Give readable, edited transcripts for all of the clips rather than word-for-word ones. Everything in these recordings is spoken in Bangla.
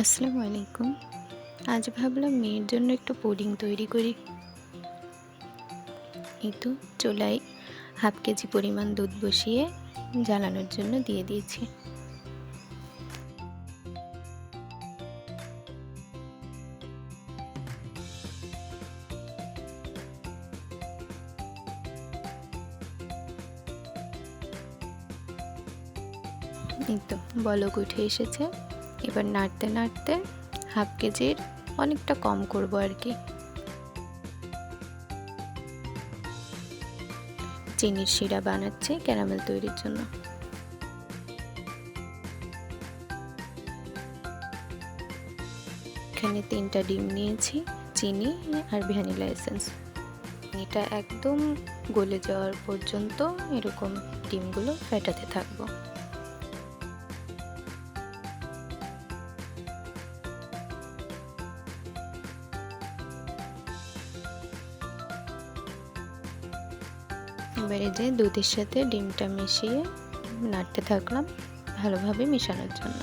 আসসালামু আলাইকুম। আজ ভাবলাম মেয়ের জন্য একটু পুডিং তৈরি করি। এই তো চুলায় 1/2 কেজি পরিমাণ দুধ বসিয়ে জ্বালানোর জন্য দিয়ে দিয়েছি। এই তো বলক উঠে এসেছে। এবার নাড়তে নাড়তে 1/2 কেজির অনেকটা কম করব আর কি। চিনির শিরা বানাচ্ছি ক্যারামেল তৈরির জন্য। এখানে 3টা ডিম নিয়েছি, চিনি আর ভ্যানিলা এসেন্স। এটা একদম গলে যাওয়ার পর্যন্ত এরকম ডিমগুলো ফেটাতে থাকবো। এবারে যে দুধের সাথে ডিমটা মিশিয়ে নাড়তে থাকলাম ভালোভাবে মেশানোর জন্য।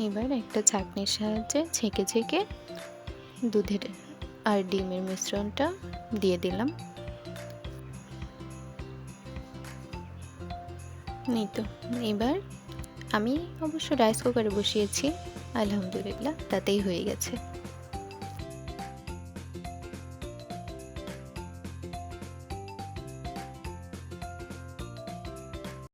এবার একটা ছাঁকনির সাহায্যে ছেঁকে ছেঁকে দুধের আর ডিমের মিশ্রণটা দিয়ে দিলাম। এই তো এবার আমি অবশ্য রাইস কুকারে বসিয়েছি, আলহামদুলিল্লাহ তাতেই হয়ে গেছে।